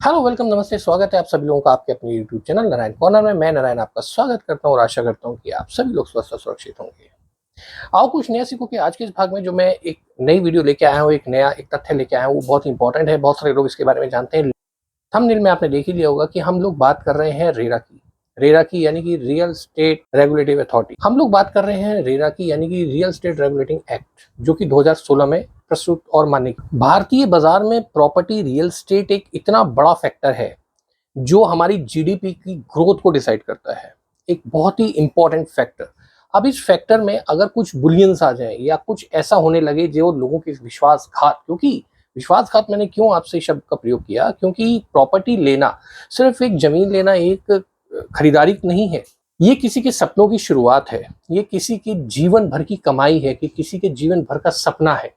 Hello, welcome, नमस्ते, स्वागत है आप सभी लोगों का आपके अपने यूट्यूब चैनल नारायण कॉर्नर में। मैं नारायण आपका स्वागत करता हूँ और आशा करता हूँ कि आप सभी लोग स्वस्थ और सुरक्षित होंगे। आओ कुछ नया सीखो कि आज के इस भाग में जो मैं एक नई वीडियो लेके आया हूँ, एक तथ्य लेके आया हूँ, वो बहुत इंपॉर्टेंट है। बहुत सारे लोग इसके बारे में जानते हैं। थंबनेल में आपने देख ही लिया होगा कि हम लोग बात कर रहे हैं रेरा की यानी कि रियल स्टेट रेगुलेटिव अथॉरिटी। हम लोग बात कर रहे हैं रेरा की यानी कि रियल स्टेट रेगुलेटिंग एक्ट, जो कि 2016 में प्रस्तुत और मान्य। भारतीय बाजार में प्रॉपर्टी रियल स्टेट एक इतना बड़ा फैक्टर है जो हमारी जीडीपी की ग्रोथ को डिसाइड करता है। एक बहुत ही इंपॉर्टेंट फैक्टर। अब इस फैक्टर में अगर कुछ बुलियंस आ जाए या कुछ ऐसा होने लगे जो लोगों के विश्वासघात, क्योंकि विश्वासघात मैंने क्यों आपसे शब्द का प्रयोग किया, क्योंकि प्रॉपर्टी लेना, सिर्फ एक जमीन लेना एक खरीदारी नहीं है। ये किसी के सपनों की शुरुआत है। ये किसी के जीवन भर की कमाई है, कि किसी के जीवन भर का सपना है।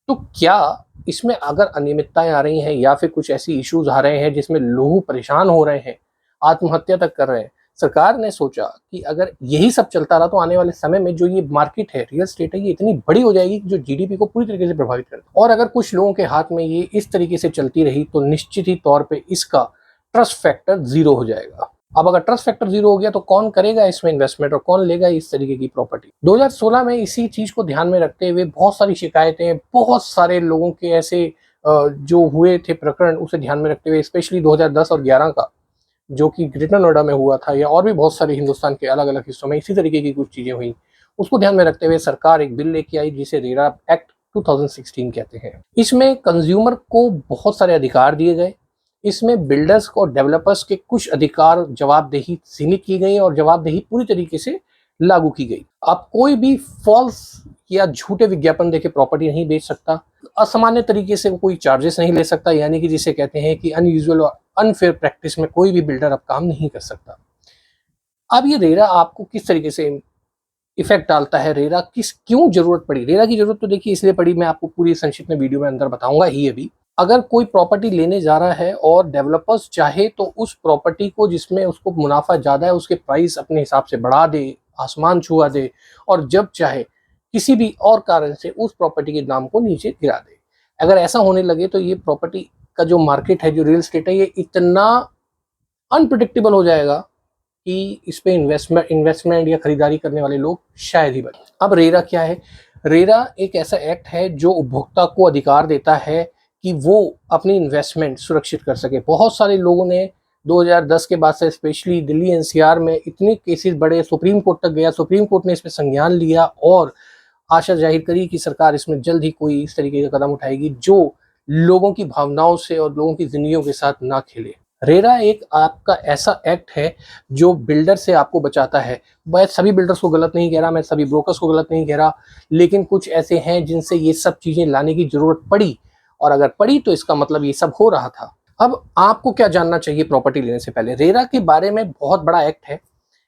तो क्या इसमें अगर अनियमितताएं आ रही हैं या फिर कुछ ऐसी इश्यूज आ रहे हैं जिसमें लोग परेशान हो रहे हैं, आत्महत्या तक कर रहे हैं, सरकार ने सोचा कि अगर यही सब चलता रहा तो आने वाले समय में जो ये मार्केट है, रियल स्टेट है, ये इतनी बड़ी हो जाएगी कि जो जीडीपी को पूरी तरीके से प्रभावित करे। और अगर कुछ लोगों के हाथ में ये इस तरीके से चलती रही तो निश्चित ही तौर पर इसका ट्रस्ट फैक्टर जीरो हो जाएगा। अब अगर ट्रस्ट फैक्टर जीरो हो गया तो कौन करेगा इसमें इन्वेस्टमेंट और कौन लेगा इस तरीके की प्रॉपर्टी। 2016 में इसी चीज को ध्यान में रखते हुए बहुत सारी शिकायतें, बहुत सारे लोगों के ऐसे जो हुए थे प्रकरण, उसे ध्यान में रखते हुए, स्पेशली 2010 और 11 का जो कि ग्रेटर नोएडा में हुआ था, या और भी बहुत सारे हिंदुस्तान के अलग अलग हिस्सों में इसी तरीके की कुछ चीजें हुई, उसको ध्यान में रखते हुए सरकार एक बिल लेके आई जिसे रेरा एक्ट 2016 कहते हैं। इसमें कंज्यूमर को बहुत सारे अधिकार दिए गए। इसमें बिल्डर्स और डेवलपर्स के कुछ अधिकार, जवाबदेही सीमित की गई और जवाबदेही पूरी तरीके से लागू की गई। अब कोई भी फॉल्स या झूठे विज्ञापन देके प्रॉपर्टी नहीं बेच सकता। असामान्य तरीके से कोई चार्जेस नहीं ले सकता, यानी कि जिसे कहते हैं कि अनयूजुअल और अनफेयर प्रैक्टिस में कोई भी बिल्डर अब काम नहीं कर सकता। अब ये रेरा आपको किस तरीके से इफेक्ट डालता है, रेरा क्यों जरूरत पड़ी। रेरा की जरूरत तो देखिए इसलिए पड़ी, मैं आपको पूरी संक्षिप्त में वीडियो में अंदर बताऊंगा ही अभी। अगर कोई प्रॉपर्टी लेने जा रहा है और डेवलपर्स चाहे तो उस प्रॉपर्टी को जिसमें उसको मुनाफा ज्यादा है उसके प्राइस अपने हिसाब से बढ़ा दे, आसमान छुआ दे, और जब चाहे किसी भी और कारण से उस प्रॉपर्टी के दाम को नीचे गिरा दे। अगर ऐसा होने लगे तो ये प्रॉपर्टी का जो मार्केट है, जो रियल स्टेट है, ये इतना अनप्रिडिक्टेबल हो जाएगा कि इस पे इन्वेस्टमेंट या खरीदारी करने वाले लोग शायद ही बने। अब रेरा क्या है? रेरा एक ऐसा एक्ट है जो उपभोक्ता को अधिकार देता है कि वो अपनी इन्वेस्टमेंट सुरक्षित कर सके। बहुत सारे लोगों ने 2010 के बाद से स्पेशली दिल्ली एनसीआर में इतने केसेस बढ़े, सुप्रीम कोर्ट तक गया, सुप्रीम कोर्ट ने इस पर संज्ञान लिया और आशा जाहिर करी कि सरकार इसमें जल्द ही कोई इस तरीके का कदम उठाएगी जो लोगों की भावनाओं से और लोगों की जिंदगियों के साथ ना खेले। रेरा एक आपका ऐसा एक्ट है जो बिल्डर से आपको बचाता है। मैं सभी बिल्डर्स को गलत नहीं कह रहा, मैं सभी ब्रोकर्स को गलत नहीं कह रहा, लेकिन कुछ ऐसे हैं जिनसे ये सब चीजें लाने की जरूरत पड़ी, और अगर पड़ी तो इसका मतलब ये सब हो रहा था। अब आपको क्या जानना चाहिए प्रॉपर्टी लेने से पहले? रेरा के बारे में बहुत बड़ा एक्ट है।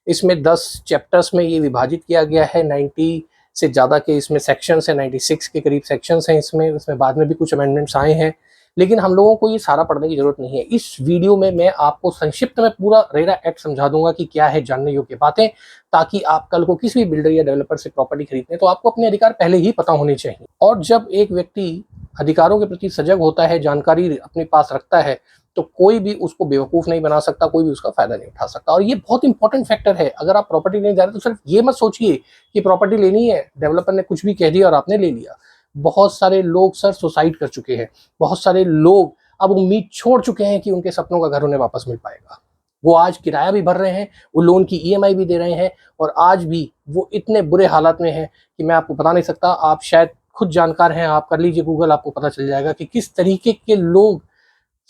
इसमें 10 चैप्टर्स में ये विभाजित किया गया है। 90 से ज़्यादा के इसमें सेक्शंस हैं, 96 के करीब सेक्शंस हैं इसमें बाद में भी कुछ अमेंडमेंट्स आए हैं, लेकिन हम लोगों को ये सारा पढ़ने की जरूरत नहीं है। इस वीडियो में मैं आपको संक्षिप्त में पूरा रेरा एक्ट समझा दूंगा कि क्या है जानने योग्य बातें, ताकि आप कल को किसी भी बिल्डर या डेवलपर से प्रॉपर्टी खरीदने तो आपको अपने अधिकार पहले ही पता होने चाहिए। और जब एक व्यक्ति अधिकारों के प्रति सजग होता है, जानकारी अपने पास रखता है, तो कोई भी उसको बेवकूफ नहीं बना सकता, कोई भी उसका फायदा नहीं उठा सकता। और ये बहुत इंपॉर्टेंट फैक्टर है। अगर आप प्रॉपर्टी लेने जा रहे हैं तो सिर्फ ये मत सोचिए कि प्रॉपर्टी लेनी है, डेवलपर ने कुछ भी कह दिया और आपने ले लिया। बहुत सारे लोग सर सुसाइड कर चुके हैं। बहुत सारे लोग अब उम्मीद छोड़ चुके हैं कि उनके सपनों का घर उन्हें वापस मिल पाएगा। वो आज किराया भी भर रहे हैं, वो लोन की ईएमआई भी दे रहे हैं, और आज भी वो इतने बुरे हालात में हैं कि मैं आपको बता नहीं सकता। आप शायद खुद जानकार हैं, आप कर लीजिए गूगल, आपको पता चल जाएगा कि किस तरीके के लोग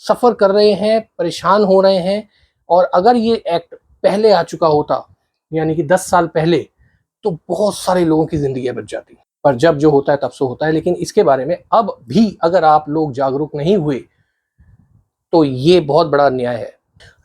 सफर कर रहे हैं, परेशान हो रहे हैं। और अगर ये एक्ट पहले आ चुका होता, यानी कि 10 साल पहले, तो बहुत सारे लोगों की जिंदगी बच जाती। पर जब जो होता है तब सो होता है। लेकिन इसके बारे में अब भी अगर आप लोग जागरूक नहीं हुए तो ये बहुत बड़ा अन्याय है।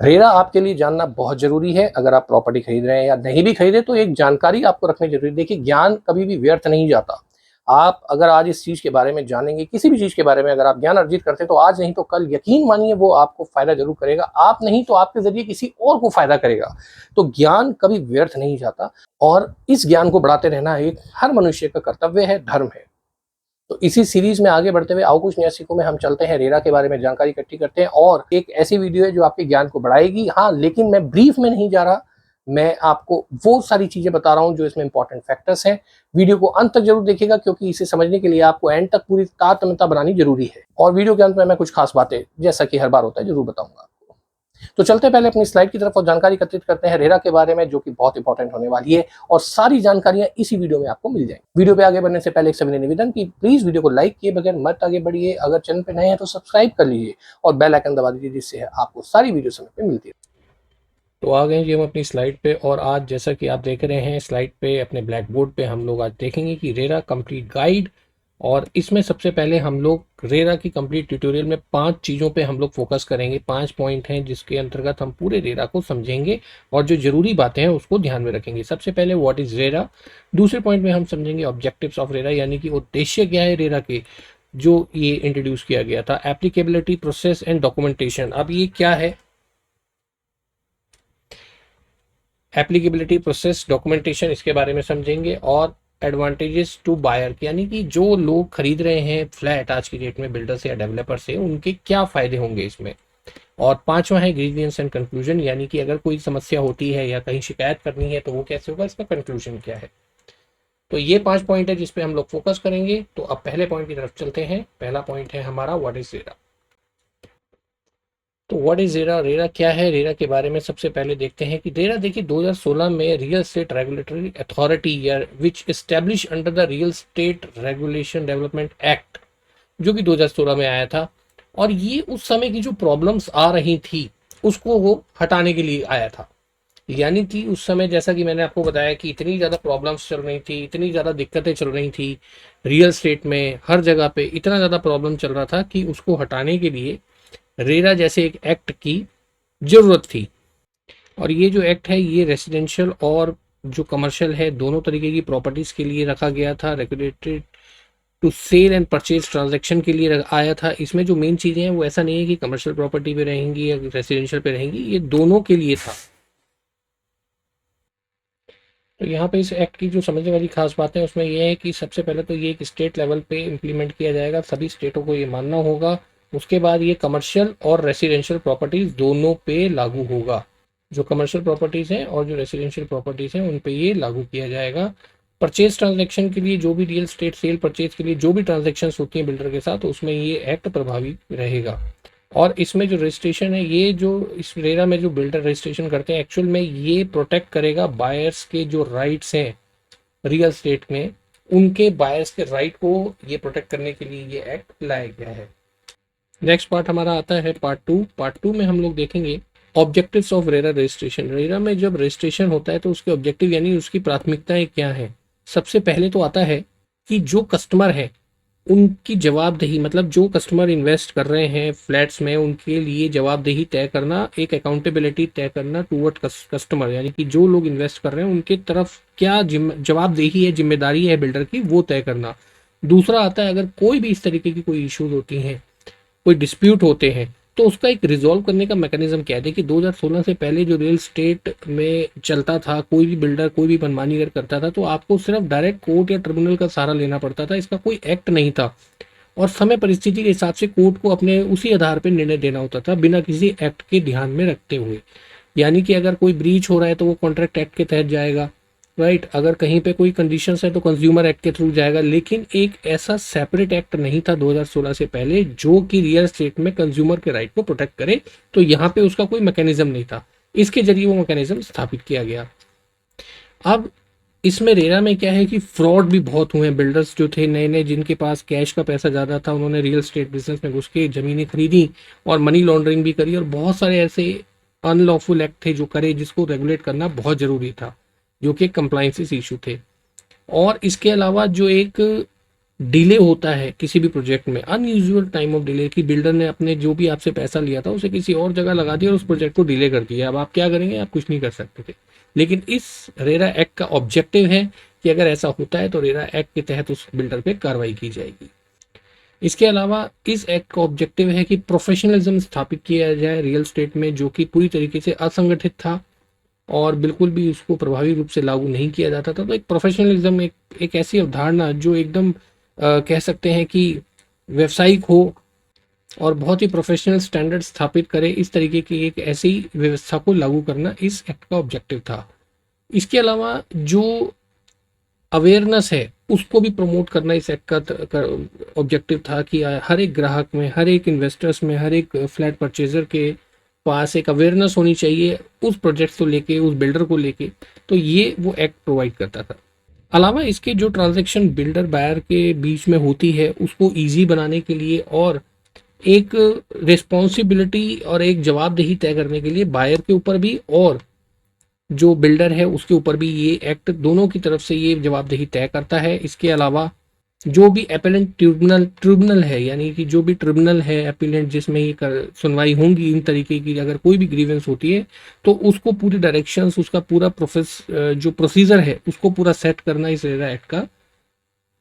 रेरा आपके लिए जानना बहुत जरूरी है। अगर आप प्रॉपर्टी खरीद रहे हैं या नहीं भी खरीदे तो एक जानकारी आपको रखनी जरूरी है। देखिए, ज्ञान कभी भी व्यर्थ नहीं जाता। आप अगर आज इस चीज के बारे में जानेंगे, किसी भी चीज के बारे में अगर आप ज्ञान अर्जित करते हैं, तो आज नहीं तो कल यकीन मानिए वो आपको फायदा जरूर करेगा। आप नहीं तो आपके जरिए किसी और को फायदा करेगा। तो ज्ञान कभी व्यर्थ नहीं जाता, और इस ज्ञान को बढ़ाते रहना एक हर मनुष्य का कर्तव्य है, धर्म है। तो इसी सीरीज में आगे बढ़ते हुए आओ कुछ नया सीखो में हम चलते हैं, रेरा के बारे में जानकारी इकट्ठी करते हैं और एक ऐसी वीडियो है जो आपके ज्ञान को बढ़ाएगी। हाँ, लेकिन मैं ब्रीफ में नहीं जा रहा, मैं आपको वो सारी चीजें बता रहा हूं जो इसमें इंपॉर्टेंट फैक्टर्स हैं। वीडियो को अंत तक जरूर देखिएगा क्योंकि इसे समझने के लिए आपको एंड तक पूरी तारतम्यता बनानी जरूरी है। और वीडियो के अंत में मैं कुछ खास बातें, जैसा कि हर बार होता है, जरूर बताऊंगा। तो चलते पहले अपनी स्लाइड की तरफ और जानकारी एकत्रित करते हैं रेरा के बारे में, जो कि बहुत इंपॉर्टेंट होने वाली है और सारी जानकारियां इसी वीडियो में आपको मिल जाएंगी। वीडियो पे आगे बढ़ने से पहले एक सविनय निवेदन कि प्लीज वीडियो को लाइक किए बगैर मत आगे बढ़िए। अगर चैनल पे नए हैं तो सब्सक्राइब कर लीजिए और बेल आइकन दबा दीजिए, जिससे आपको सारी वीडियो समय पे मिलती है। तो आ गए जी हम अपनी स्लाइड पे और आज जैसा कि आप देख रहे हैं स्लाइड पे अपने ब्लैक बोर्ड पे हम लोग आज देखेंगे कि रेरा कंप्लीट गाइड। और इसमें सबसे पहले हम लोग रेरा की कंप्लीट ट्यूटोरियल में 5 चीज़ों पे हम लोग फोकस करेंगे। 5 पॉइंट हैं जिसके अंतर्गत हम पूरे रेरा को समझेंगे और जो जरूरी बातें हैं उसको ध्यान में रखेंगे। सबसे पहले व्हाट इज रेरा। दूसरे पॉइंट में हम समझेंगे ऑब्जेक्टिव्स ऑफ रेरा, यानी कि उद्देश्य क्या है रेरा के, जो ये इंट्रोड्यूस किया गया था। Applicability, process and documentation. अब ये क्या है एप्लीकेबिलिटी, प्रोसेस, डॉक्यूमेंटेशन, इसके बारे में समझेंगे। और एडवांटेजेस टू बायर, यानी कि जो लोग खरीद रहे हैं फ्लैट आज की डेट में बिल्डर से या डेवलपर से, उनके क्या फायदे होंगे इसमें। और 5वां है ग्रीवियंस एंड कंक्लूजन, यानी कि अगर कोई समस्या होती है या कहीं शिकायत करनी है तो वो कैसे होगा, इसका कंक्लूजन क्या है। तो ये 5 पॉइंट है जिसपे हम लोग फोकस करेंगे। तो अब पहले पॉइंट की तरफ चलते हैं। पहला पॉइंट है हमारा व्हाट इज रेरा। तो व्हाट इज रेरा, रेरा क्या है। रेरा के बारे में सबसे पहले देखते हैं कि रेरा देखिए 2016 में रियल एस्टेट रेगुलेटरी अथॉरिटी या which establish under the real estate regulation development act, जो कि 2016 में आया था। और ये उस समय की जो प्रॉब्लम्स आ रही थी उसको वो हटाने के लिए आया था। यानी कि उस समय जैसा कि मैंने आपको बताया कि इतनी ज़्यादा प्रॉब्लम्स चल रही थी, इतनी ज़्यादा दिक्कतें चल रही थी रियल एस्टेट में, हर जगह पे इतना ज़्यादा प्रॉब्लम चल रहा था कि उसको हटाने के लिए रेरा जैसे एक एक्ट की जरूरत थी। और ये जो एक्ट है ये रेसिडेंशियल और जो कमर्शियल है दोनों तरीके की प्रॉपर्टीज के लिए रखा गया था। Regulated to sale and purchase transaction के लिए आया था। इसमें जो मेन चीजें हैं वो ऐसा नहीं है कि कमर्शियल प्रॉपर्टी पे रहेंगी या रेसिडेंशियल पे रहेंगी, ये दोनों के लिए था। तो यहाँ पे इस एक्ट की जो समझने वाली खास बात है उसमें यह है कि सबसे पहले तो ये एक स्टेट लेवल पे इम्प्लीमेंट किया जाएगा, सभी स्टेटों को ये मानना होगा। उसके बाद ये कमर्शियल और रेसिडेंशियल प्रॉपर्टीज दोनों पे लागू होगा। जो कमर्शियल प्रॉपर्टीज हैं और जो रेसिडेंशियल प्रॉपर्टीज हैं उन पे ये लागू किया जाएगा। परचेज ट्रांजैक्शन के लिए जो भी रियल स्टेट सेल परचेज के लिए जो भी ट्रांजैक्शन होती हैं बिल्डर के साथ, उसमें ये एक्ट प्रभावी रहेगा। और इसमें जो रजिस्ट्रेशन है, ये जो इस रेरा में जो बिल्डर रजिस्ट्रेशन करते हैं एक्चुअल में ये प्रोटेक्ट करेगा बायर्स के जो राइट्स हैं रियल स्टेट में, उनके बायर्स के राइट को ये प्रोटेक्ट करने के लिए ये एक्ट लाया गया है। नेक्स्ट पार्ट हमारा आता है पार्ट 2। पार्ट 2 में हम लोग देखेंगे objectives of RERA registration. RERA में जब रजिस्ट्रेशन होता है तो उसके ऑब्जेक्टिव यानी उसकी प्राथमिकताएं क्या है। सबसे पहले तो आता है कि जो कस्टमर है उनकी जवाबदेही, मतलब जो कस्टमर इन्वेस्ट कर रहे हैं फ्लैट्स में उनके लिए जवाबदेही तय करना, एक अकाउंटेबिलिटी तय करना टूवर्ड कस्टमर, यानी कि जो लोग इन्वेस्ट कर रहे हैं उनके तरफ क्या जवाबदेही है, जिम्मेदारी है बिल्डर की, वो तय करना। दूसरा आता है अगर कोई भी इस तरीके की कोई इश्यूज होती हैं, कोई डिस्प्यूट होते हैं, तो उसका एक रिजॉल्व करने का मैकेनिज्म क्या है। देखिए 2016 से पहले जो रियल स्टेट में चलता था, कोई भी बिल्डर कोई भी मनमानी अगर करता था तो आपको सिर्फ डायरेक्ट कोर्ट या ट्रिब्यूनल का सहारा लेना पड़ता था, इसका कोई एक्ट नहीं था। और समय परिस्थिति के हिसाब से कोर्ट को अपने उसी आधार पर निर्णय देना होता था बिना किसी एक्ट के ध्यान में रखते हुए। यानी कि अगर कोई ब्रीच हो रहा है तो वो कॉन्ट्रैक्ट एक्ट के तहत जाएगा, राइट। अगर कहीं पे कोई कंडीशंस है तो कंज्यूमर एक्ट के थ्रू जाएगा। लेकिन एक ऐसा सेपरेट एक्ट नहीं था 2016 से पहले जो कि रियल एस्टेट में कंज्यूमर के राइट को प्रोटेक्ट करे, तो यहाँ पे उसका कोई मैकेनिज्म नहीं था। इसके जरिए वो मैकेनिज्म स्थापित किया गया। अब इसमें रेरा में क्या है कि फ्रॉड भी बहुत हुए हैं। बिल्डर्स जो थे नए नए, जिनके पास कैश का पैसा ज़्यादा था, उन्होंने रियल एस्टेट बिजनेस में घुस के ज़मीनें खरीदी और मनी लॉन्ड्रिंग भी करी। और बहुत सारे ऐसे अनलॉफुल एक्ट थे जो करे, जिसको रेगुलेट करना बहुत ज़रूरी था, जो कि कंप्लायंसेस इशू थे। और इसके अलावा जो एक डिले होता है किसी भी प्रोजेक्ट में, अनयूजुअल टाइम ऑफ डिले, कि बिल्डर ने अपने जो भी आपसे पैसा लिया था उसे किसी और जगह लगा दिया और उस प्रोजेक्ट को डिले कर दिया। अब आप क्या करेंगे, आप कुछ नहीं कर सकते थे। लेकिन इस रेरा एक्ट का ऑब्जेक्टिव है कि अगर ऐसा होता है तो रेरा एक्ट के तहत उस बिल्डर पे कार्रवाई की जाएगी। इसके अलावा इस एक्ट का ऑब्जेक्टिव है कि प्रोफेशनलिज्म स्थापित किया जाए रियल स्टेट में, जो कि पूरी तरीके से असंगठित था और बिल्कुल भी उसको प्रभावी रूप से लागू नहीं किया जाता था। तो एक प्रोफेशनलिज्म, एक ऐसी अवधारणा जो एकदम कह सकते हैं कि व्यावसायिक हो और बहुत ही प्रोफेशनल स्टैंडर्ड स्थापित करे, इस तरीके की एक ऐसी व्यवस्था को लागू करना इस एक्ट का ऑब्जेक्टिव था। इसके अलावा जो अवेयरनेस है उसको भी प्रमोट करना इस एक्ट का ऑब्जेक्टिव था कि हर एक ग्राहक में, हर एक इन्वेस्टर्स में, हर एक फ्लैट परचेजर के पास एक अवेयरनेस होनी चाहिए उस प्रोजेक्ट को लेके, उस बिल्डर को लेके। तो ये वो एक्ट प्रोवाइड करता था। अलावा इसके जो ट्रांजैक्शन बिल्डर बायर के बीच में होती है उसको ईजी बनाने के लिए और एक रिस्पॉन्सिबिलिटी और एक जवाबदेही तय करने के लिए बायर के ऊपर भी और जो बिल्डर है उसके ऊपर भी ये एक्ट दोनों की तरफ से ये जवाबदेही तय करता है। इसके अलावा जो भी एपेलेंट ट्रिब्यूनल है, यानी कि जो भी ट्रिब्यूनल है एपेलेंट जिसमें ये सुनवाई होंगी इन तरीके की, अगर कोई भी ग्रीवेंस होती है तो उसको पूरी डायरेक्शंस, उसका पूरा जो प्रोसीजर है उसको पूरा सेट करना इस रेरा एक्ट का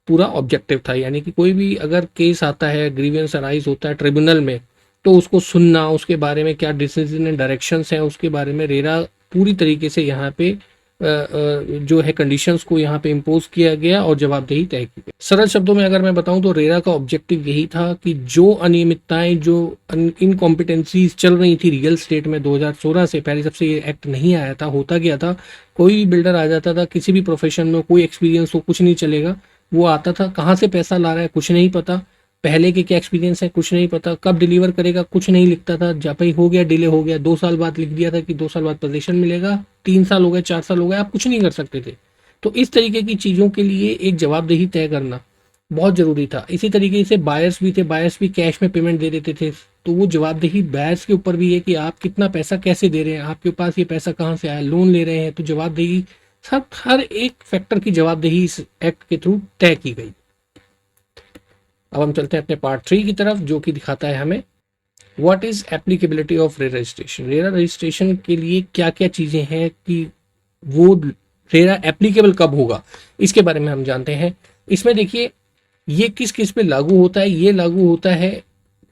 पूरा ऑब्जेक्टिव था। यानी कि कोई भी अगर केस आता है, ग्रीवेंस अराइज होता है ट्रिब्यूनल में, तो उसको सुनना, उसके बारे में क्या डिसीजन एंड डायरेक्शंस हैं उसके बारे में रेरा पूरी तरीके से यहाँ पे जो है कंडीशंस को यहाँ पे इम्पोज किया गया और जवाबदेही तय की गई। सरल शब्दों में अगर मैं बताऊं तो रेरा का ऑब्जेक्टिव यही था कि जो अनियमितताएं, जो इनकॉम्पिटेंसीज चल रही थी रियल स्टेट में 2016 से पहले, जब से ये एक्ट नहीं आया था, होता क्या था, कोई भी बिल्डर आ जाता था, किसी भी प्रोफेशन में कोई एक्सपीरियंस हो कुछ नहीं चलेगा, वो आता था, कहाँ से पैसा ला रहा है कुछ नहीं पता, पहले के क्या एक्सपीरियंस है कुछ नहीं पता, कब डिलीवर करेगा कुछ नहीं लिखता था, जब भाई हो गया डिले हो गया, 2 साल बाद लिख दिया था कि 2 साल बाद पोजीशन मिलेगा, 3 साल हो गए, 4 साल हो गए, आप कुछ नहीं कर सकते थे। तो इस तरीके की चीज़ों के लिए एक जवाबदेही तय करना बहुत ज़रूरी था। इसी तरीके से बायर्स भी थे, बायर्स भी कैश में पेमेंट दे देते थे, तो वो जवाबदेही बायर्स के ऊपर भी है कि आप कितना पैसा कैसे दे रहे हैं, आपके पास ये पैसा कहाँ से आया, लोन ले रहे हैं, तो जवाबदेही सब हर एक फैक्टर की जवाबदेही इस एक्ट के थ्रू तय की गई। अब हम चलते हैं अपने पार्ट 3 की तरफ, जो कि दिखाता है हमें what is applicability of RERA registration. RERA registration के लिए क्या क्या चीजें हैं कि वो रेरा एप्लीकेबल कब होगा, इसके बारे में हम जानते हैं। इसमें देखिए ये किस किस पे लागू होता है। ये लागू होता है,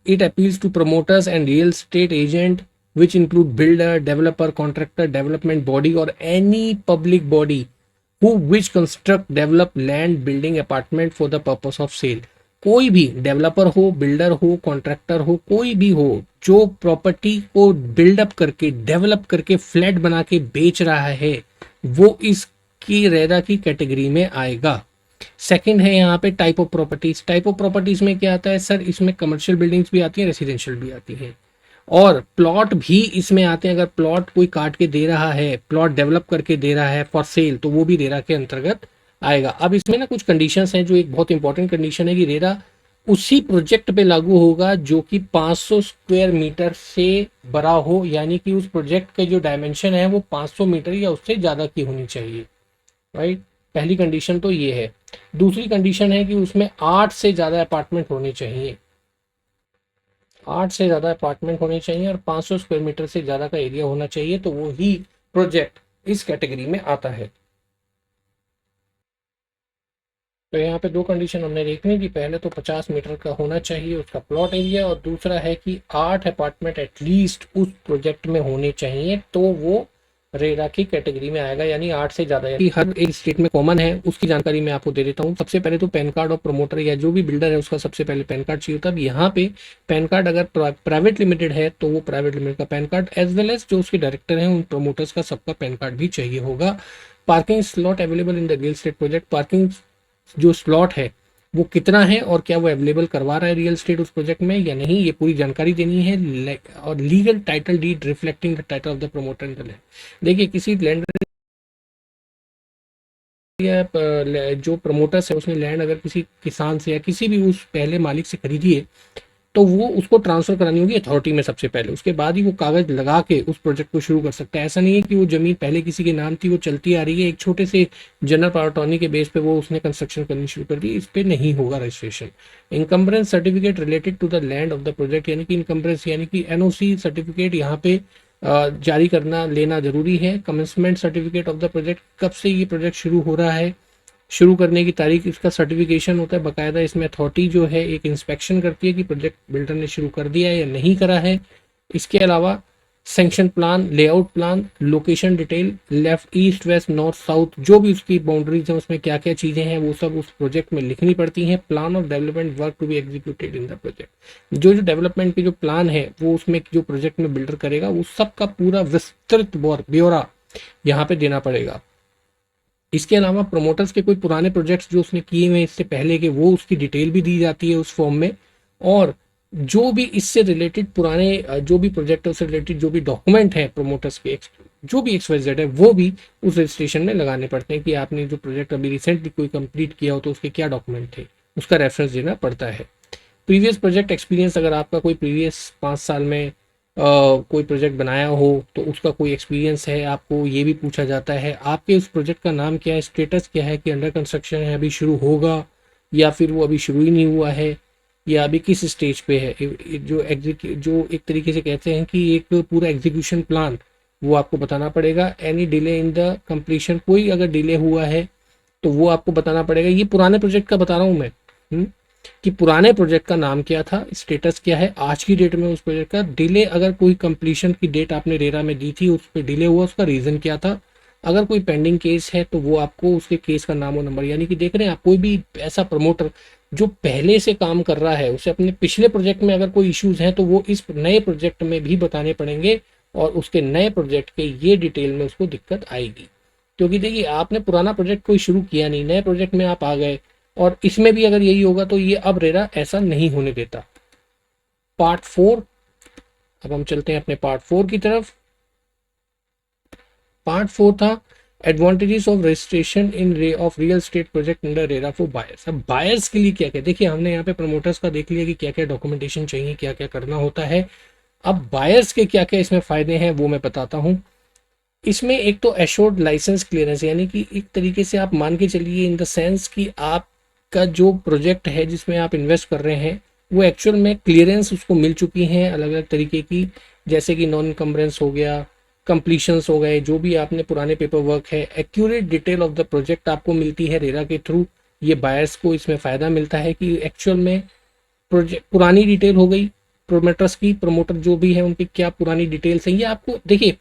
it appeals to promoters and real state agent which include builder, developer, contractor, development body और any public body who which construct, develop land, building, apartment for the purpose of sale. कोई भी डेवलपर हो, builder हो, contractor हो, कोई भी हो जो प्रॉपर्टी को बिल्डअप करके, डेवलप करके, फ्लैट बना के बेच रहा है, वो इसकी रेरा की कैटेगरी में आएगा। सेकंड है यहाँ पे type of properties. Type of properties में क्या आता है सर, इसमें कमर्शियल बिल्डिंग्स भी आती हैं, रेसिडेंशियल भी आती हैं, और प्लॉट भी इसमें आते हैं। अगर प्लॉट कोई काट के दे रहा है, प्लॉट डेवलप करके दे रहा है फॉर सेल, तो वो भी रेरा के अंतर्गत आएगा। अब इसमें ना कुछ कंडीशंस हैं, जो एक बहुत इंपॉर्टेंट कंडीशन है कि रेरा उसी प्रोजेक्ट पे लागू होगा जो कि 500 स्क्वायर मीटर से बड़ा हो, यानी कि उस प्रोजेक्ट के जो डायमेंशन है वो 500 मीटर या उससे ज़्यादा की होनी चाहिए, राइट। पहली कंडीशन तो ये है। दूसरी कंडीशन है कि उसमें 8 से ज़्यादा अपार्टमेंट होने चाहिए, 8 से ज़्यादा अपार्टमेंट होने चाहिए और 500 स्क्वायर मीटर से ज़्यादा का एरिया होना चाहिए, तो वो ही प्रोजेक्ट इस कैटेगरी में आता है। तो यहाँ पे 2 कंडीशन हमने देखनी कि पहले तो 50 मीटर का होना चाहिए उसका प्लॉट एरिया, और दूसरा है कि 8 अपार्टमेंट एटलीस्ट उस प्रोजेक्ट में होने चाहिए, तो वो रेरा की कैटेगरी में आएगा, यानी 8 से ज़्यादा। यानी हर एक स्टेट में कॉमन है, उसकी जानकारी मैं आपको दे देता हूँ। सबसे पहले तो पैन कार्ड और प्रमोटर या जो भी बिल्डर है उसका सबसे पहले पैन कार्ड चाहिए होता है। अब यहाँ पे पैन कार्ड अगर प्राइवेट लिमिटेड है तो वो प्राइवेट लिमिटेड का PAN card, as well as जो उसके डायरेक्टर हैं उन प्रमोटर्स का सबका पैन कार्ड भी चाहिए होगा। Parking slot available in the real estate project. Parking जो स्लॉट है वो कितना है और क्या वो अवेलेबल करवा रहा है रियल स्टेट उस प्रोजेक्ट में या नहीं, ये पूरी जानकारी देनी है। और legal title deed reflecting the title of the promoter in the land. देखिए किसी लैंडर या जो प्रमोटर्स है उसने लैंड अगर किसी किसान से या किसी भी उस पहले मालिक से खरीदी है तो वो उसको ट्रांसफर करानी होगी अथॉरिटी में सबसे पहले, उसके बाद ही वो कागज लगा के उस प्रोजेक्ट को शुरू कर सकता है। ऐसा नहीं है कि वो जमीन पहले किसी के नाम थी, वो चलती आ रही है, एक छोटे से जनरल पावर अटॉर्नी के बेस पे वो उसने कंस्ट्रक्शन करनी शुरू कर दी, इस पे नहीं होगा registration. Encumbrance certificate related to the land of the project, यानी कि इनकम्बरेंस यानी कि एनओसी सर्टिफिकेट यहाँ पे जारी करना लेना जरूरी है। Commencement certificate of the project, कब से ये प्रोजेक्ट शुरू हो रहा है, शुरू करने की तारीख, इसका सर्टिफिकेशन होता है बाकायदा। इसमें अथॉरिटी जो है एक इंस्पेक्शन करती है कि प्रोजेक्ट बिल्डर ने शुरू कर दिया है या नहीं करा है। इसके अलावा sanction plan, layout plan, location detail, left east west north south, जो भी उसकी बाउंड्रीज हैं उसमें क्या क्या चीज़ें हैं वो सब उस प्रोजेक्ट में लिखनी पड़ती हैं। Plan of development work to be executed in the project, जो जो डेवलपमेंट की जो प्लान है वो उसमें जो प्रोजेक्ट में बिल्डर करेगा वो सब का पूरा विस्तृत ब्यौरा यहाँ पे देना पड़ेगा। इसके अलावा प्रोमोटर्स के कोई पुराने प्रोजेक्ट्स जो उसने किए हुए इससे पहले के, वो उसकी डिटेल भी दी जाती है उस फॉर्म में। और जो भी इससे रिलेटेड पुराने जो भी प्रोजेक्ट है उससे रिलेटेड जो भी डॉक्यूमेंट है प्रोमोटर्स के, जो भी XYZ है, वो भी उस रजिस्ट्रेशन में लगाने पड़ते हैं कि आपने जो प्रोजेक्ट अभी रिसेंटली कोई कंप्लीट किया हो तो उसके क्या डॉक्यूमेंट थे, उसका रेफरेंस देना पड़ता है। प्रीवियस प्रोजेक्ट एक्सपीरियंस, अगर आपका कोई प्रीवियस 5 साल में कोई प्रोजेक्ट बनाया हो तो उसका कोई एक्सपीरियंस है, आपको ये भी पूछा जाता है। आपके उस प्रोजेक्ट का नाम क्या है, स्टेटस क्या है, कि अंडर कंस्ट्रक्शन है, अभी शुरू होगा या फिर वो अभी शुरू ही नहीं हुआ है, या अभी किस स्टेज पे है। जो एक तरीके से कहते हैं कि एक पूरा एग्जीक्यूशन प्लान, वो आपको बताना पड़ेगा। Any delay in the completion, कोई अगर डिले हुआ है तो वो आपको बताना पड़ेगा। ये पुराने प्रोजेक्ट का बता रहा हूँ मैं, कि पुराने प्रोजेक्ट का नाम क्या था, स्टेटस क्या है, आज की डेट में उस प्रोजेक्ट का डिले, अगर कोई कंप्लीशन की डेट आपने रेरा में दी थी उस पर डिले हुआ, उसका रीज़न क्या था। अगर कोई पेंडिंग केस है तो वो आपको उसके केस का नाम और नंबर, यानी कि देख रहे हैं आप, कोई भी ऐसा प्रमोटर जो पहले से काम कर रहा है उसे अपने पिछले प्रोजेक्ट में अगर कोई इश्यूज हैं तो वो इस नए प्रोजेक्ट में भी बताने पड़ेंगे, और उसके नए प्रोजेक्ट के ये डिटेल में उसको दिक्कत आएगी। क्योंकि देखिए, आपने पुराना प्रोजेक्ट कोई शुरू किया नहीं, नए प्रोजेक्ट में आप आ गए, और इसमें भी अगर यही होगा तो ये अब रेरा ऐसा नहीं होने देता। पार्ट 4, अब हम चलते हैं अपने पार्ट 4 की तरफ। पार्ट 4 था advantages of registration in ray of real estate project under RERA for buyers. अब बायर्स के लिए क्या क्या, देखिए हमने यहाँ पे प्रमोटर्स का देख लिया कि क्या क्या डॉक्यूमेंटेशन चाहिए, क्या क्या करना होता है। अब बायर्स के क्या क्या इसमें फायदे हैं वो मैं बताता हूँ। इसमें एक तो एश्योर्ड लाइसेंस क्लियरेंस, यानी कि एक तरीके से आप मान के चलिए इन द सेंस कि आपका जो प्रोजेक्ट है जिसमें आप इन्वेस्ट कर रहे हैं वो एक्चुअल में क्लियरेंस उसको मिल चुकी हैं अलग अलग तरीके की, जैसे कि नॉन इनकम्बरेंस हो गया, कंप्लीशंस हो गए, जो भी आपने पुराने पेपर वर्क है, accurate detail of the project आपको मिलती है रेरा के थ्रू। ये बायर्स को इसमें फ़ायदा मिलता है कि एक्चुअल में प्रोजेक्ट पुरानी डिटेल हो गई, प्रोमोटर्स की, प्रमोटर जो भी है उनकी क्या पुरानी डिटेल्स हैं ये आपको। देखिए,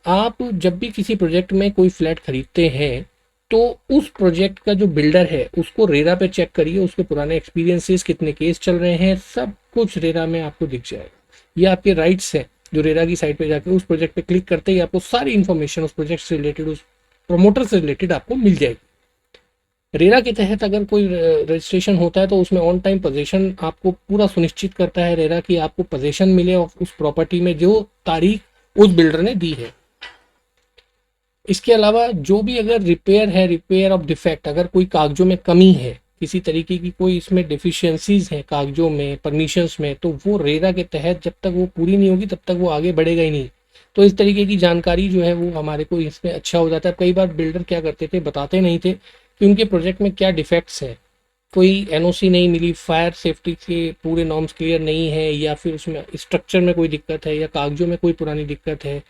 आप जब भी किसी प्रोजेक्ट में कोई फ्लैट खरीदते हैं तो उस प्रोजेक्ट का जो बिल्डर है उसको रेरा पे चेक करिए, उसके पुराने एक्सपीरियंसेस, कितने केस चल रहे हैं, सब कुछ रेरा में आपको दिख जाएगा। ये आपके राइट्स हैं, जो रेरा की साइट पे जाकर उस प्रोजेक्ट पे क्लिक करते ही आपको सारी इन्फॉर्मेशन उस प्रोजेक्ट से रिलेटेड, उस प्रमोटर से रिलेटेड आपको मिल जाएगी। रेरा के तहत अगर कोई रजिस्ट्रेशन होता है तो उसमें ऑन टाइम पोजीशन आपको पूरा सुनिश्चित करता है रेरा कि आपको पोजीशन मिले उस प्रॉपर्टी में जो तारीख उस बिल्डर ने दी है। इसके अलावा जो भी अगर रिपेयर है, रिपेयर ऑफ डिफेक्ट, अगर कोई कागजों में कमी है, किसी तरीके की कोई इसमें डिफिशियंसीज हैं कागजों में, परमिशंस में, तो वो रेरा के तहत जब तक वो पूरी नहीं होगी तब तक वो आगे बढ़ेगा ही नहीं। तो इस तरीके की जानकारी जो है वो हमारे को इसमें अच्छा हो जाता है। कई बार बिल्डर क्या करते थे, बताते नहीं थे कि उनके प्रोजेक्ट में क्या डिफेक्ट्स हैं, कोई एनओसी नहीं मिली, फायर सेफ्टी के पूरे नॉर्म्स क्लियर नहीं है, या फिर उसमें स्ट्रक्चर में कोई दिक्कत है, या कागजों में कोई पुरानी दिक्कत है,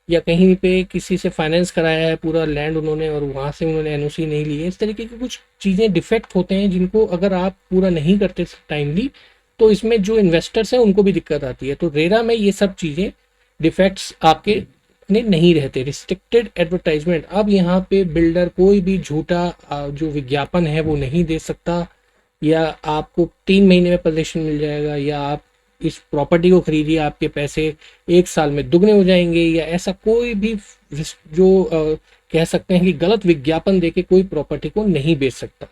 या कहीं पे किसी से फाइनेंस कराया है पूरा लैंड उन्होंने और वहाँ से उन्होंने एनओसी नहीं ली है। इस तरीके की कुछ चीज़ें डिफेक्ट होते हैं जिनको अगर आप पूरा नहीं करते टाइमली तो इसमें जो इन्वेस्टर्स हैं उनको भी दिक्कत आती है। तो रेरा में ये सब चीज़ें डिफेक्ट्स आपके नहीं रहते। रिस्ट्रिक्टेड एडवर्टाइजमेंट, अब यहाँ पे बिल्डर कोई भी झूठा जो विज्ञापन है वो नहीं दे सकता, या आपको 3 महीने में पोजीशन मिल जाएगा, या आप इस प्रॉपर्टी को खरीदिए आपके पैसे 1 साल में दुगने हो जाएंगे, या ऐसा कोई भी जो कह सकते हैं कि गलत विज्ञापन देके कोई प्रॉपर्टी को नहीं बेच सकता।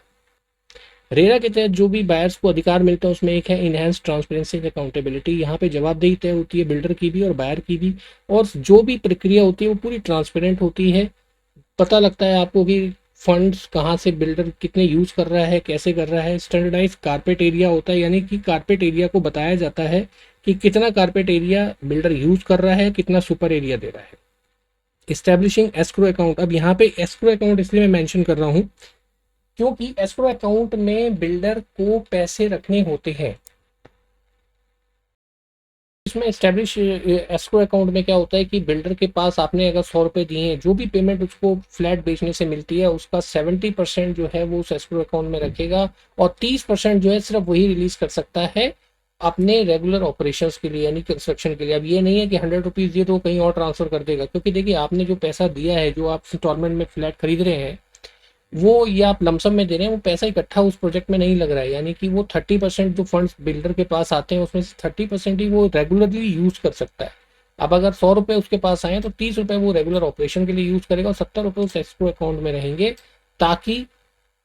रेरा के तहत जो भी बायर्स को अधिकार मिलता है उसमें एक है इनहेंस ट्रांसपेरेंसी एंड अकाउंटेबिलिटी। यहाँ पे जवाबदेही तय होती है बिल्डर की भी और बायर की भी, और जो भी प्रक्रिया होती है वो पूरी ट्रांसपेरेंट होती है। पता लगता है आपको कि फंड्स कहाँ से बिल्डर कितने यूज कर रहा है, कैसे कर रहा है। स्टैंडर्डाइज कारपेट एरिया होता है, यानी कि कारपेट एरिया को बताया जाता है कि कितना कारपेट एरिया बिल्डर यूज कर रहा है, कितना सुपर एरिया दे रहा है। इस्टेब्लिशिंग एस्क्रो अकाउंट, अब यहाँ पे एस्क्रो अकाउंट इसलिए मैं मेंशन कर रहा हूँ क्योंकि एस्क्रो अकाउंट में बिल्डर को पैसे रखने होते हैं। इसमें एस्टेब्लिश एस्क्रो अकाउंट में क्या होता है कि बिल्डर के पास आपने अगर 100 रुपए दिए हैं, जो भी पेमेंट उसको फ्लैट बेचने से मिलती है उसका 70% जो है वो उस एस्क्रो अकाउंट में रखेगा, और 30% जो है सिर्फ वही रिलीज कर सकता है अपने रेगुलर ऑपरेशंस के लिए यानी कंस्ट्रक्शन के लिए। अब ये नहीं है कि 100 रुपीज़ दिए तो कहीं और ट्रांसफर कर देगा, क्योंकि देखिए आपने जो पैसा दिया है, जो आप इंस्टॉलमेंट में फ्लैट खरीद रहे हैं, वो या आप लमसम में दे रहे हैं, वो पैसा इकट्ठा उस प्रोजेक्ट में नहीं लग रहा है। यानी कि वो 30% जो फंड्स बिल्डर के पास आते हैं उसमें से 30% ही वो रेगुलरली यूज कर सकता है। अब अगर 100 रुपये उसके पास आए तो 30 रुपये वो रेगुलर ऑपरेशन के लिए यूज करेगा और 70 रुपये उस एस्क्रो अकाउंट में रहेंगे, ताकि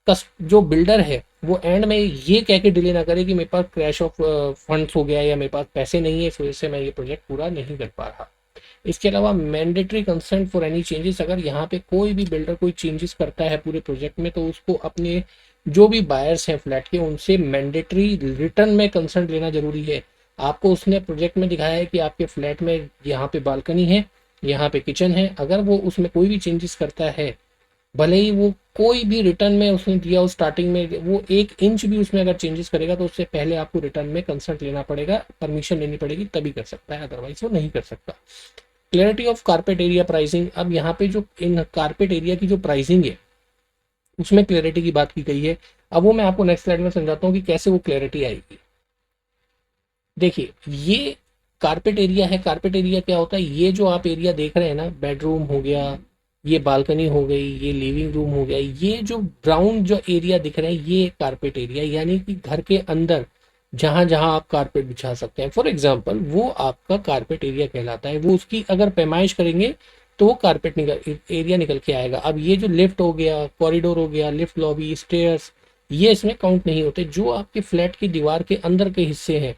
जो बिल्डर है वो एंड में ये कह के डिले ना करे कि मेरे पास क्रैश ऑफ फंड्स हो गया या मेरे पास पैसे नहीं है, इस वजह से मैं ये प्रोजेक्ट पूरा नहीं कर पा रहा। इसके अलावा mandatory consent for any changes, अगर यहाँ पे कोई भी बिल्डर कोई चेंजेस करता है पूरे प्रोजेक्ट में तो उसको अपने जो भी बायर्स हैं फ्लैट के उनसे मैंडेटरी रिटर्न में कंसेंट लेना जरूरी है। आपको उसने प्रोजेक्ट में दिखाया है कि आपके फ्लैट में यहाँ पे बालकनी है, यहाँ पे किचन है, अगर वो उसमें कोई भी चेंजेस करता है, भले ही वो कोई भी रिटर्न में उसने दिया उस स्टार्टिंग में, वो 1 इंच भी उसमें अगर चेंजेस करेगा तो उससे पहले आपको रिटर्न में कंसेंट लेना पड़ेगा, परमिशन लेनी पड़ेगी, तभी कर सकता है, अदरवाइज वो नहीं कर सकता। Clarity of carpet area pricing, अब यहाँ पे जो इन कारपेट एरिया की जो प्राइसिंग है उसमें क्लैरिटी की बात की गई है। अब वो मैं आपको नेक्स्ट स्लाइड में समझाता हूँ कि कैसे वो क्लैरिटी आएगी। देखिए ये कारपेट एरिया है। कारपेट एरिया क्या होता है, ये जो आप एरिया देख रहे हैं ना, बेडरूम हो गया, ये बालकनी हो गई, ये लिविंग रूम हो गया, ये जो ब्राउन जो एरिया दिख रहे हैं ये कारपेट एरिया, यानी कि घर के अंदर जहां जहां आप कारपेट बिछा सकते हैं, फॉर एग्जांपल वो आपका कारपेट एरिया कहलाता है। वो उसकी अगर पैमाइश करेंगे तो वो कारपेट एरिया निकल के आएगा। अब ये जो लिफ्ट हो गया, कॉरिडोर हो गया, लिफ्ट लॉबी, स्टेयर्स, ये इसमें काउंट नहीं होते। जो आपके फ्लैट की दीवार के अंदर के हिस्से हैं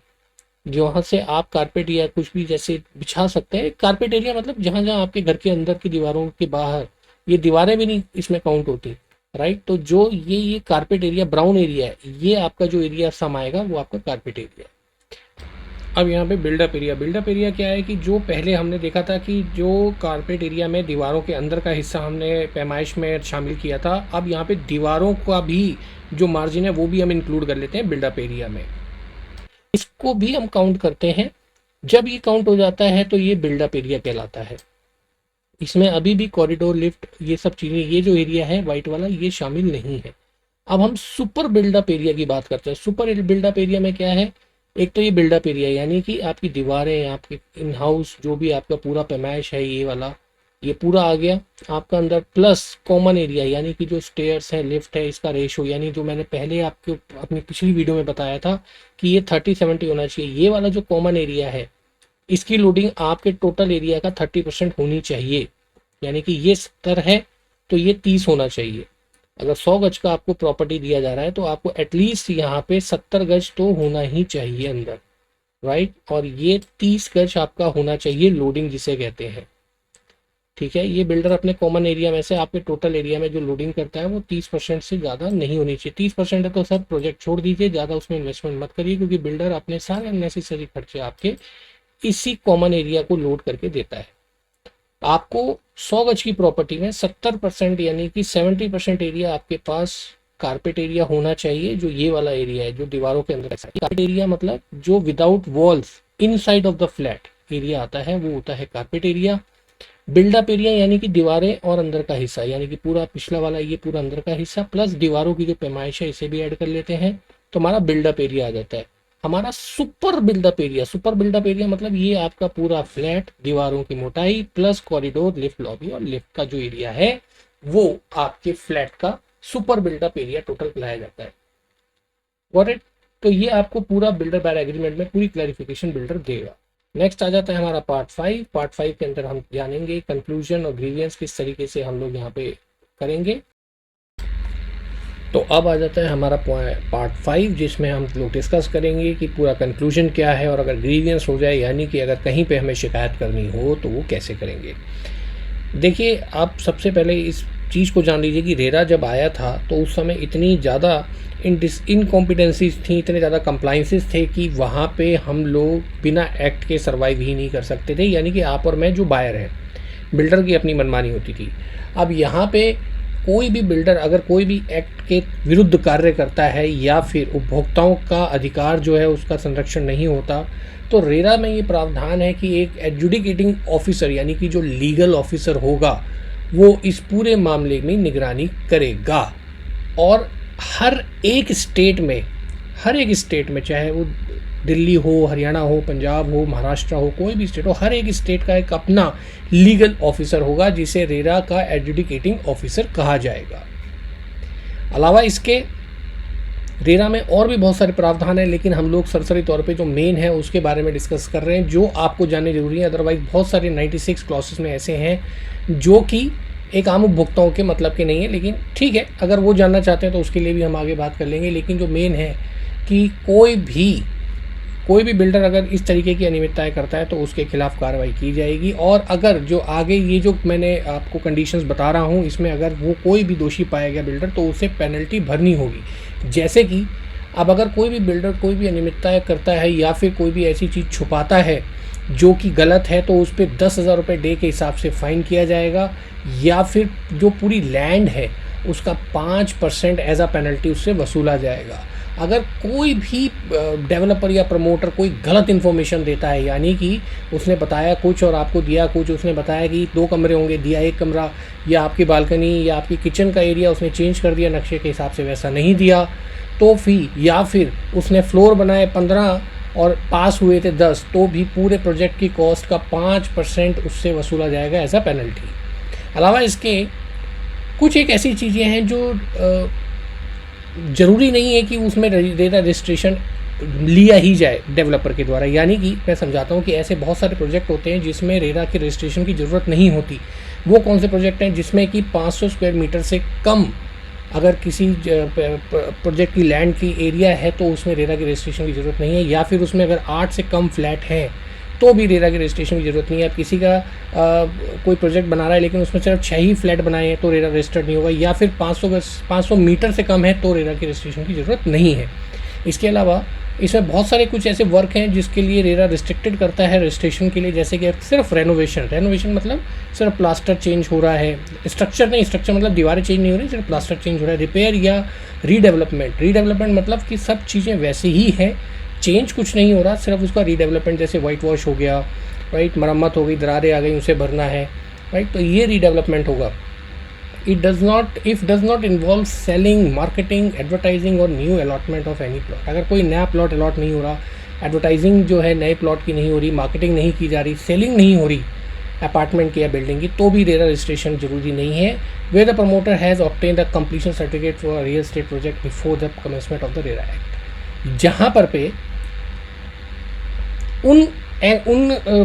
जहाँ से आप कारपेट या कुछ भी जैसे बिछा सकते हैं, कारपेट एरिया मतलब जहां जहां आपके घर के अंदर की दीवारों के बाहर, ये दीवारें भी नहीं इसमें काउंट होती, राइट। तो जो ये कारपेट एरिया ब्राउन एरिया है, ये आपका जो एरिया सम आएगा वो आपका कारपेट एरिया है। अब यहाँ पे बिल्डअप एरिया, बिल्डअप एरिया क्या है कि जो पहले हमने देखा था कि जो कारपेट एरिया में दीवारों के अंदर का हिस्सा हमने पैमाइश में शामिल किया था, अब यहाँ पे दीवारों का भी जो मार्जिन है वो भी हम इंक्लूड कर लेते हैं बिल्डअप एरिया में। इसको भी हम काउंट करते हैं। जब ये काउंट हो जाता है तो ये बिल्डअप एरिया कहलाता है। इसमें अभी भी कॉरिडोर, लिफ्ट, ये सब चीजें, ये जो एरिया है वाइट वाला, ये शामिल नहीं है। अब हम सुपर बिल्डअप एरिया की बात करते हैं। सुपर बिल्डअप एरिया में क्या है, एक तो ये बिल्डअप एरिया यानी कि आपकी दीवारें, आपके इन हाउस जो भी आपका पूरा पैमाइश है ये वाला, ये पूरा आ गया आपका अंदर, प्लस कॉमन एरिया यानी कि जो स्टेयर्स है, लिफ्ट है, इसका रेशो, यानी जो मैंने पहले आपको अपनी पिछली वीडियो में बताया था कि ये 30-70 होना चाहिए। ये वाला जो कॉमन एरिया है इसकी लोडिंग आपके टोटल एरिया का 30% होनी चाहिए। यानी कि ये 70 है तो ये 30 होना चाहिए। अगर 100 गज का आपको प्रॉपर्टी दिया जा रहा है तो आपको एटलीस्ट यहाँ पे 70 गज तो होना ही चाहिए अंदर, राइट। और ये 30 गज आपका होना चाहिए लोडिंग जिसे कहते हैं, ठीक है। ये बिल्डर अपने कॉमन एरिया में से आपके टोटल एरिया में जो लोडिंग करता है वो 30% से ज़्यादा नहीं होनी चाहिए। 30% है तो सर प्रोजेक्ट छोड़ दीजिए, ज़्यादा उसमें इन्वेस्टमेंट मत करिए, क्योंकि बिल्डर अपने सारे अननेसेसरी खर्चे आपके इसी कॉमन एरिया को लोड करके देता है। आपको 100 गज की प्रॉपर्टी में 70% यानी कि 70% एरिया आपके पास कारपेट एरिया होना चाहिए, जो ये वाला एरिया है जो दीवारों के अंदर। कारपेट एरिया मतलब जो without walls inside of the flat area आता है वो होता है कारपेट एरिया। बिल्डअप एरिया यानी कि दीवारें और अंदर का हिस्सा, यानी कि पूरा पिछला वाला ये पूरा अंदर का हिस्सा प्लस दीवारों की जो पैमाइश है इसे भी ऐड कर लेते हैं तो हमारा बिल्डअप एरिया आ जाता है। हमारा super built up area, super built up area मतलब ये आपका पूरा फ्लैट, दीवारों की मोटाई प्लस कॉरिडोर, लिफ्ट लॉबी और लिफ्ट का जो एरिया है वो आपके फ्लैट का सुपर बिल्डअप एरिया टोटल कहलाया जाता है। Got it. तो ये आपको पूरा बिल्डर बाय एग्रीमेंट में पूरी क्लैरिफिकेशन बिल्डर देगा। नेक्स्ट आ जाता है हमारा पार्ट 5। पार्ट 5 के अंदर हम जानेंगे कंक्लूजन और ग्रीवियंस किस तरीके से हम लोग यहाँ पे करेंगे। तो अब आ जाता है हमारा पार्ट 5 जिसमें हम लोग डिस्कस करेंगे कि पूरा कंक्लूजन क्या है और अगर ग्रीवियंस हो जाए यानी कि अगर कहीं पे हमें शिकायत करनी हो तो वो कैसे करेंगे। देखिए आप सबसे पहले इस चीज़ को जान लीजिए कि रेरा जब आया था तो उस समय इतनी ज़्यादा इनकॉम्पिटेंसीज थी, इतने ज़्यादा कंप्लाइंसेस थे कि वहाँ पे हम लोग बिना एक्ट के सर्वाइव ही नहीं कर सकते थे। यानी कि आप और मैं जो बायर हैं, बिल्डर की अपनी मनमानी होती थी। अब यहाँ पे कोई भी बिल्डर अगर कोई भी एक्ट के विरुद्ध कार्य करता है या फिर उपभोक्ताओं का अधिकार जो है उसका संरक्षण नहीं होता तो रेरा में ये प्रावधान है कि एक एडजुडिकेटिंग ऑफिसर यानी कि जो लीगल ऑफिसर होगा वो इस पूरे मामले में निगरानी करेगा। और हर एक स्टेट में हर एक स्टेट में, चाहे वो दिल्ली हो, हरियाणा हो, पंजाब हो, महाराष्ट्र हो, कोई भी स्टेट हो, हर एक स्टेट का एक अपना लीगल ऑफिसर होगा जिसे रेरा का एडजुडिकेटिंग ऑफिसर कहा जाएगा। अलावा इसके रेरा में और भी बहुत सारे प्रावधान हैं, लेकिन हम लोग सरसरी तौर पे जो मेन है उसके बारे में डिस्कस कर रहे हैं, जो आपको जानने जरूरी है। अदरवाइज बहुत सारे 96 क्लॉसेस में ऐसे हैं जो कि एक आम उपभोक्ताओं के मतलब के नहीं है, लेकिन ठीक है, अगर वो जानना चाहते हैं तो उसके लिए भी हम आगे बात कर लेंगे। लेकिन जो मेन है कि कोई भी बिल्डर अगर इस तरीके की अनियमितताएं करता है तो उसके खिलाफ कार्रवाई की जाएगी। और अगर जो आगे ये जो मैंने आपको कंडीशंस बता रहा हूँ, इसमें अगर वो कोई भी दोषी पाया गया बिल्डर तो उसे पेनल्टी भरनी होगी। जैसे कि अब अगर कोई भी बिल्डर कोई भी अनियमितताएं करता है या फिर कोई भी ऐसी चीज़ छुपाता है जो कि गलत है, तो उस पर 10,000 रुपये डे के हिसाब से फ़ाइन किया जाएगा, या फिर जो पूरी लैंड है उसका 5% एज अ पेनल्टी उससे वसूला जाएगा। अगर कोई भी डेवलपर या प्रमोटर कोई गलत इन्फॉर्मेशन देता है, यानी कि उसने बताया कुछ और आपको दिया कुछ, उसने बताया कि 2 कमरे होंगे, दिया 1 कमरा, या आपकी बालकनी या आपकी किचन का एरिया उसने चेंज कर दिया नक्शे के हिसाब से, वैसा नहीं दिया तो फी, या फिर उसने फ्लोर बनाए 15 और पास हुए थे 10, तो भी पूरे प्रोजेक्ट की कॉस्ट का 5% उससे वसूला जाएगा एज अ पेनल्टी। अलावा इसके कुछ एक ऐसी चीज़ें हैं जो ज़रूरी नहीं है कि उसमें रेरा रजिस्ट्रेशन लिया ही जाए डेवलपर के द्वारा। यानी कि मैं समझाता हूँ कि ऐसे बहुत सारे प्रोजेक्ट होते हैं जिसमें रेरा के रजिस्ट्रेशन की ज़रूरत नहीं होती। वो कौन से प्रोजेक्ट हैं? जिसमें कि 500 स्क्वायर मीटर से कम अगर किसी प्रोजेक्ट की लैंड की एरिया है तो उसमें रेरा की रजिस्ट्रेशन की ज़रूरत नहीं है, या फिर उसमें अगर 8 से कम फ्लैट हैं तो भी रेरा की रजिस्ट्रेशन की ज़रूरत नहीं है। अब किसी का कोई प्रोजेक्ट बना रहा है लेकिन उसमें सिर्फ 6 ही फ्लैट बनाए हैं तो रेरा रजिस्टर्ड नहीं होगा, या फिर 500 मीटर से कम है तो रेरा की रजिस्ट्रेशन की ज़रूरत नहीं है। इसके अलावा इसमें बहुत सारे कुछ ऐसे वर्क हैं जिसके लिए रेरा रिस्ट्रिक्टेड करता है रजिस्ट्रेशन के लिए, जैसे कि सिर्फ रेनोवेशन मतलब सिर्फ प्लास्टर चेंज हो रहा है, स्ट्रक्चर नहीं, स्ट्रक्चर मतलब दीवारें चेंज नहीं हो रही, सिर्फ प्लास्टर चेंज हो रहा है। रिपेयर या रीडेवलपमेंट मतलब कि सब चीज़ें वैसे ही हैं, चेंज कुछ नहीं हो रहा, सिर्फ उसका रीडेवलपमेंट, जैसे वाइट वॉश हो गया, राइट, मरम्मत हो गई, दरारें आ गई उसे भरना है, राइट, तो ये रीडेवलपमेंट होगा। It does not involve selling, marketing, advertising और new allotment of any plot. अगर कोई नया प्लॉट अलॉट नहीं हो रहा, एडवर्टाइजिंग जो है नए प्लॉट की नहीं हो रही, मार्केटिंग नहीं की जा रही, सेलिंग नहीं हो रही अपार्टमेंट की या बिल्डिंग की, तो भी रेरा रजिस्ट्रेशन जरूरी नहीं है। Where the promoter has obtain the completion certificate for real estate project before the commencement of the RERA act. जहाँ पर पे उन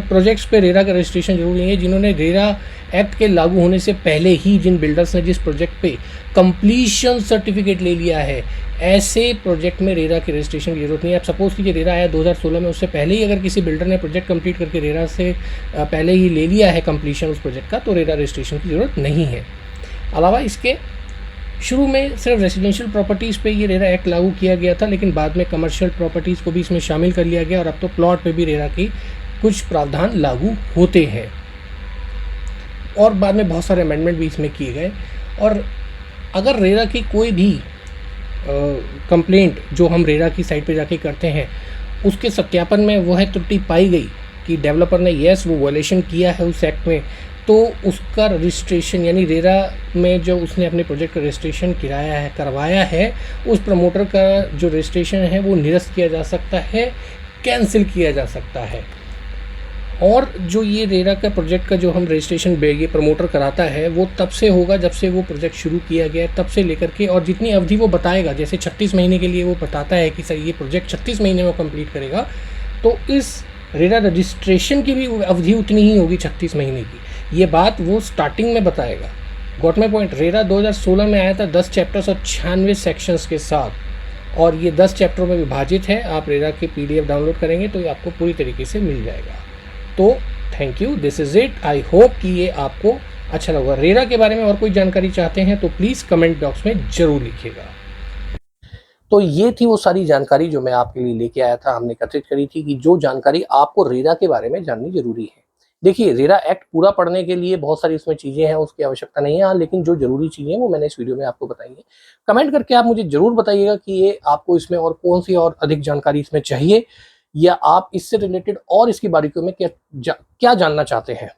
प्रोजेक्ट्स पे रेरा का रजिस्ट्रेशन जरूरी नहीं है जिन्होंने रेरा एक्ट के लागू होने से पहले ही, जिन बिल्डर्स ने जिस प्रोजेक्ट पे कंप्लीशन सर्टिफिकेट ले लिया है, ऐसे प्रोजेक्ट में रेरा की रजिस्ट्रेशन की जरूरत नहीं है। अब सपोज कीजिए रेरा आया 2016 में, उससे पहले ही अगर किसी बिल्डर ने प्रोजेक्ट कंप्लीट करके रेरा से पहले ही ले लिया है कंप्लीशन उस प्रोजेक्ट का, तो रेरा रजिस्ट्रेशन की ज़रूरत नहीं है। अलावा इसके शुरू में सिर्फ रेजिडेंशियल प्रॉपर्टीज़ पे ये रेरा एक्ट लागू किया गया था, लेकिन बाद में कमर्शियल प्रॉपर्टीज़ को भी इसमें शामिल कर लिया गया और अब तो प्लॉट पे भी रेरा की कुछ प्रावधान लागू होते हैं, और बाद में बहुत सारे अमेंडमेंट भी इसमें किए गए। और अगर रेरा की कोई भी कंप्लेंट जो हम रेरा की साइट पे जाके करते हैं, उसके सत्यापन में वो है त्रुटि पाई गई कि डेवलपर ने वो वायलेशन किया है उस एक्ट में, तो उसका रजिस्ट्रेशन, यानी रेरा में जो उसने अपने प्रोजेक्ट का रजिस्ट्रेशन करवाया है, उस प्रमोटर का जो रजिस्ट्रेशन है वो निरस्त किया जा सकता है, कैंसिल किया जा सकता है। और जो ये रेरा का प्रोजेक्ट का जो हम रजिस्ट्रेशन ये प्रमोटर कराता है, वो तब से होगा जब से वो प्रोजेक्ट शुरू किया गया है, तब से लेकर के, और जितनी अवधि वो बताएगा, जैसे 36 महीने के लिए वो बताता है कि सर ये प्रोजेक्ट 36 महीने में कंप्लीट करेगा, तो इस रेरा रजिस्ट्रेशन की भी अवधि उतनी ही होगी 36 महीने की। ये बात वो स्टार्टिंग में बताएगा। Got my point. रेरा 2016 में आया था 10 चैप्टर्स और 96 सेक्शंस के साथ, और ये 10 चैप्टरों में विभाजित है। आप रेरा की PDF डाउनलोड करेंगे तो ये आपको पूरी तरीके से मिल जाएगा। तो thank you, this is it. I hope कि ये आपको अच्छा लगा। रेरा के बारे में और कोई जानकारी चाहते हैं तो प्लीज़ कमेंट बॉक्स में ज़रूर लिखिएगा। तो ये थी वो सारी जानकारी जो मैं आपके लिए लेके आया था। हमने एकत्रित करी थी कि जो जानकारी आपको रेरा के बारे में जाननी जरूरी है। देखिए, रेरा एक्ट पूरा पढ़ने के लिए बहुत सारी इसमें चीज़ें हैं, उसकी आवश्यकता नहीं है, हाँ, लेकिन जो जरूरी चीज़ें हैं वो मैंने इस वीडियो में आपको बताई है। कमेंट करके आप मुझे जरूर बताइएगा कि ये आपको इसमें और कौन सी और अधिक जानकारी इसमें चाहिए, या आप इससे रिलेटेड और इसकी बारीकियों में क्या जानना चाहते हैं।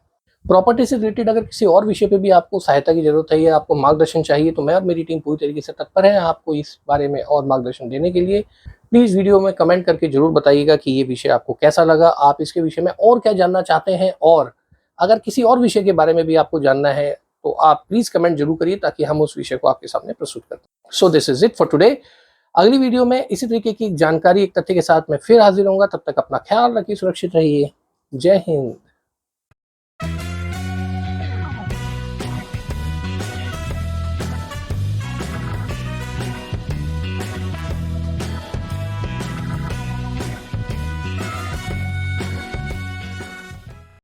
प्रॉपर्टी से रिलेटेड अगर किसी और विषय पे भी आपको सहायता की जरूरत है या आपको मार्गदर्शन चाहिए तो मैं और मेरी टीम पूरी तरीके से तत्पर है आपको इस बारे में और मार्गदर्शन देने के लिए। प्लीज़ वीडियो में कमेंट करके जरूर बताइएगा कि ये विषय आपको कैसा लगा, आप इसके विषय में और क्या जानना चाहते हैं, और अगर किसी और विषय के बारे में भी आपको जानना है तो आप प्लीज़ कमेंट जरूर करिए ताकि हम उस विषय को आपके सामने प्रस्तुत करें। So this is it for today. अगली वीडियो में इसी तरीके की जानकारी, एक तथ्य के साथ मैं फिर हाजिर होऊंगा। तब तक अपना ख्याल रखिए, सुरक्षित रहिए। जय हिंद।